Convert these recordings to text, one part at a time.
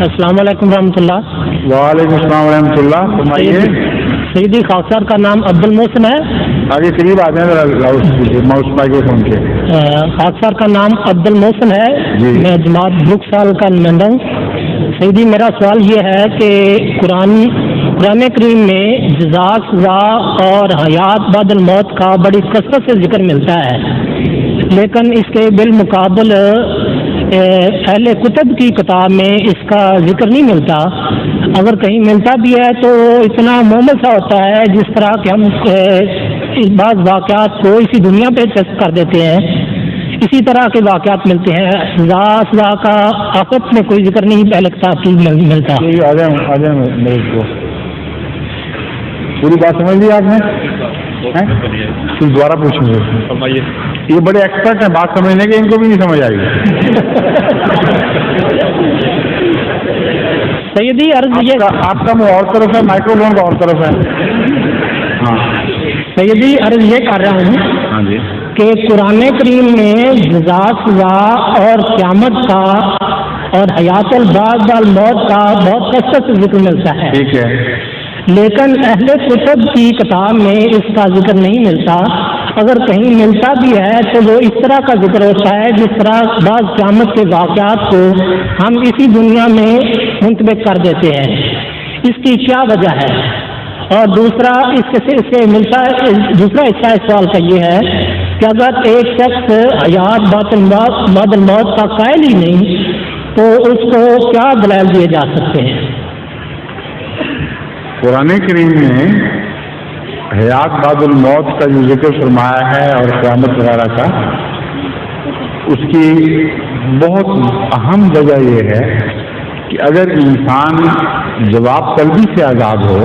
السلام علیکم ورحمۃ اللہ. وعلیکم السلام ورحمۃ اللہ. فرمائیے. سیدی خاکسار کا نام عبد المحسن ہے. آگے قریب آ جائیں ماؤس مائکرو فون کے. خاکسار کا نام عبد المحسن ہے. میں جماعت بروک سال کا نمائندہ ہوں. سیدی میرا سوال یہ ہے کہ قرآن کریم میں جزا سزا اور حیات بعد الموت کا بڑی کثرت سے ذکر ملتا ہے، لیکن اس کے بالمقابل اہل کتب کی کتاب میں اس کا ذکر نہیں ملتا. اگر کہیں ملتا بھی ہے تو اتنا معمول سا ہوتا ہے جس طرح کہ ہم بعض واقعات کو اسی دنیا پہ چسپ کر دیتے ہیں. اسی طرح کے واقعات ملتے ہیں. سزا کا آخرت میں کوئی ذکر نہیں پہلے کتاب کی ملتا. پوری بات سمجھ لی آپ نے؟ پھر دوبارہ پوچھیں گے. یہ بڑے ایکسپرٹ ہیں بات سمجھنے کے، ان کو بھی نہیں سمجھ آئے گی. سیدی عرض یہ آپ کا منہ اور طرف ہے، مائکرو فون کا اور طرف ہے. ہاں سیدی عرض یہ کر رہا ہوں. ہاں جی. کہ قرآن کریم میں جزا سزا اور قیامت کا اور حیات البعد الموت کا بہت کثرت سے ذکر ملتا ہے. ٹھیک ہے. لیکن اہل کتب کی کتاب میں اس کا ذکر نہیں ملتا. اگر کہیں ملتا بھی ہے تو وہ اس طرح کا ذکر ہوتا ہے جس طرح بعض قیامت کے واقعات کو ہم اسی دنیا میں منتقل کر دیتے ہیں. اس کی کیا وجہ ہے؟ اور دوسرا دوسرا حصہ اس سوال کا یہ ہے کہ اگر ایک شخص حیات بعد الموت کا قائل ہی نہیں تو اس کو کیا دلائل دیے جا سکتے ہیں؟ قرآن کریم میں حیات بعد الموت کا جو ذکر فرمایا ہے اور قیامت وغیرہ کا، اس کی بہت اہم وجہ یہ ہے کہ اگر انسان جواب طلبی سے آزاد ہو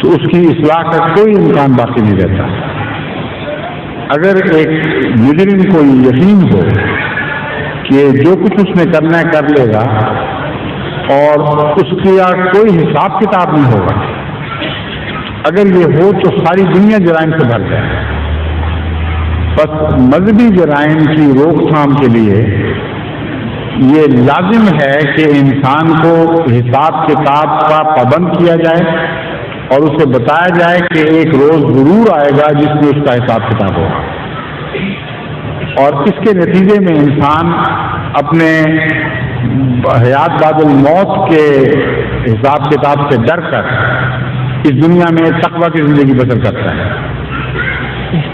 تو اس کی اصلاح کا کوئی امکان باقی نہیں رہتا. اگر ایک مجرم کو یقین ہو کہ جو کچھ اس نے کرنا ہے کر لے گا اور اس کا کوئی حساب کتاب نہیں ہوگا، اگر یہ ہو تو ساری دنیا جرائم سے بھر جائے. بس مذہبی جرائم کی روک تھام کے لیے یہ لازم ہے کہ انسان کو حساب کتاب کا پابند کیا جائے اور اسے بتایا جائے کہ ایک روز ضرور آئے گا جس میں اس کا حساب کتاب ہوگا. اور اس کے نتیجے میں انسان اپنے حیات بعد الموت کے حساب کتاب سے ڈر کر اس دنیا میں تقوی کی زندگی بسر کرتا ہے.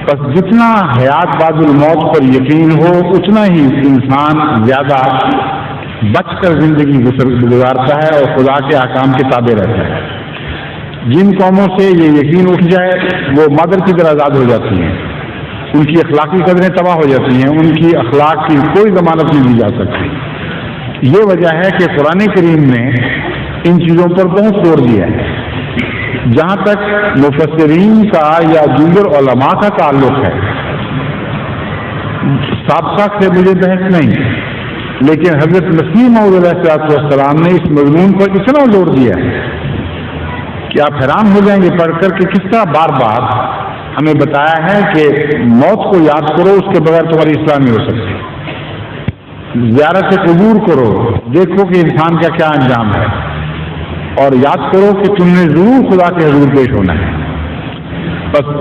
بس جتنا حیات بعد الموت پر یقین ہو اتنا ہی انسان زیادہ بچ کر زندگی گزارتا ہے اور خدا کے احکام کے تابع رہتا ہے. جن قوموں سے یہ یقین اٹھ جائے وہ مادر کی طرح آزاد ہو جاتی ہیں، ان کی اخلاقی قدریں تباہ ہو جاتی ہیں، ان کی اخلاق کی کوئی ضمانت نہیں دی جا سکتی. یہ وجہ ہے کہ قرآن کریم نے ان چیزوں پر بہت زور دیا ہے. جہاں تک مفسرین کا یا جمہور علماء کا تعلق ہے، سابقہ سے مجھے بحث نہیں، لیکن حضرت مسیح موعود علیہ السلام نے اس مضمون پر اتنا زور دیا ہے کہ آپ حیران ہو جائیں گے پڑھ کر کہ کس طرح بار بار ہمیں بتایا ہے کہ موت کو یاد کرو، اس کے بغیر تمہاری اصلاح نہیں ہو سکتی. زیارت قبور کرو، دیکھو کہ انسان کا کیا انجام ہے، اور یاد کرو کہ تم نے ضرور خدا کے حضور پیش ہونا ہے. بس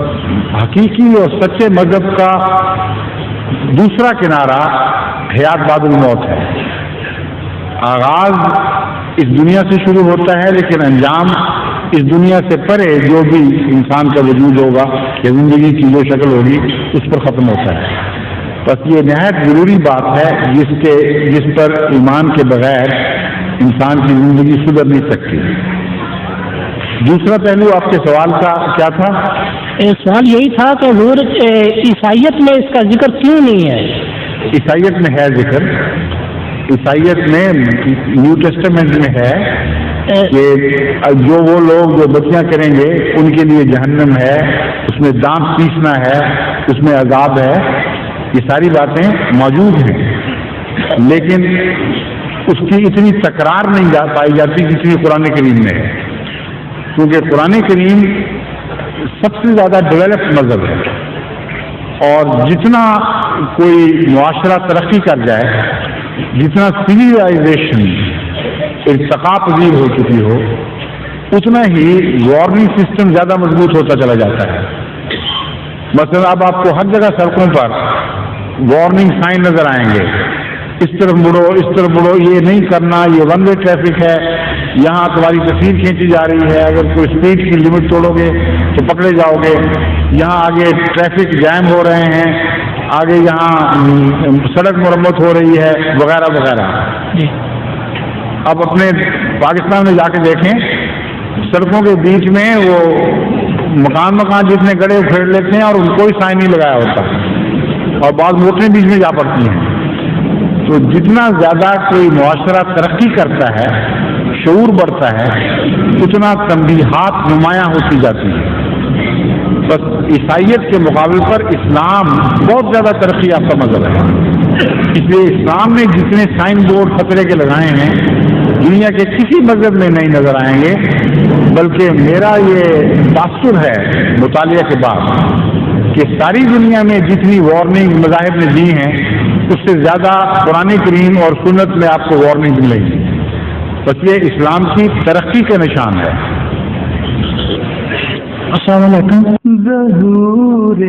حقیقی اور سچے مذہب کا دوسرا کنارہ حیات بعد الموت ہے. آغاز اس دنیا سے شروع ہوتا ہے لیکن انجام اس دنیا سے پرے جو بھی انسان کا وجود ہوگا یا زندگی کی جو شکل ہوگی اس پر ختم ہوتا ہے. بس یہ نہایت ضروری بات ہے جس پر ایمان کے بغیر انسان کی زندگی سدھر نہیں سکتی. دوسرا پہلو آپ کے سوال کا کیا تھا؟ سوال یہی تھا کہ حضور عیسائیت میں اس کا ذکر کیوں نہیں ہے؟ عیسائیت میں ہے ذکر. عیسائیت میں نیو ٹیسٹمنٹ میں ہے کہ جو وہ لوگ جو بدیاں کریں گے ان کے لیے جہنم ہے، اس میں دانت پیسنا ہے، اس میں عذاب ہے. یہ ساری باتیں موجود ہیں، لیکن اس کی اتنی تکرار نہیں پائی جاتی جتنی قرآن کریم میں ہے، کیونکہ قرآن کریم سب سے زیادہ ڈیولپڈ مذہب ہے. اور جتنا کوئی معاشرہ ترقی کر جائے، جتنا سویلائزیشن ارتقا پذیر ہو چکی ہو، اتنا ہی وارننگ سسٹم زیادہ مضبوط ہوتا چلا جاتا ہے. مثلا اب آپ کو ہر جگہ سڑکوں پر وارننگ سائن نظر آئیں گے، اس طرف مڑو، اس طرف مڑو، یہ نہیں کرنا، یہ ون وے ٹریفک ہے، یہاں تمہاری تصویر کھینچی جا رہی ہے، اگر کوئی اسپیڈ کی لمٹ توڑو گے تو پکڑے جاؤ گے، یہاں آگے ٹریفک جیم ہو رہے ہیں، آگے یہاں سڑک مرمت ہو رہی ہے، وغیرہ وغیرہ. اب اپنے پاکستان میں جا کے دیکھیں، سڑکوں کے بیچ میں وہ مکان جتنے گڑے پھیڑ لیتے ہیں اور ان کوئی سائن نہیں لگایا ہوتا، اور بعض موٹریں بیچ میں جا پڑتی ہیں. تو جتنا زیادہ کوئی معاشرہ ترقی کرتا ہے، شعور بڑھتا ہے، اتنا تنبیہات نمایاں ہوتی جاتی ہیں. بس عیسائیت کے مقابلے پر اسلام بہت زیادہ ترقی یافتہ مذہب ہے. اس لیے اسلام نے جتنے سائن بورڈ خطرے کے لگائے ہیں دنیا کے کسی مذہب میں نہیں نظر آئیں گے. بلکہ میرا یہ تاثر ہے مطالعہ کے بعد کہ ساری دنیا میں جتنی وارننگ مذاہب نے دی ہیں اس سے زیادہ قرآن کریم اور سنت میں آپ کو وارننگ ملے گی. بس یہ اسلام کی ترقی کا نشان ہے. السلام علیکم. ظہور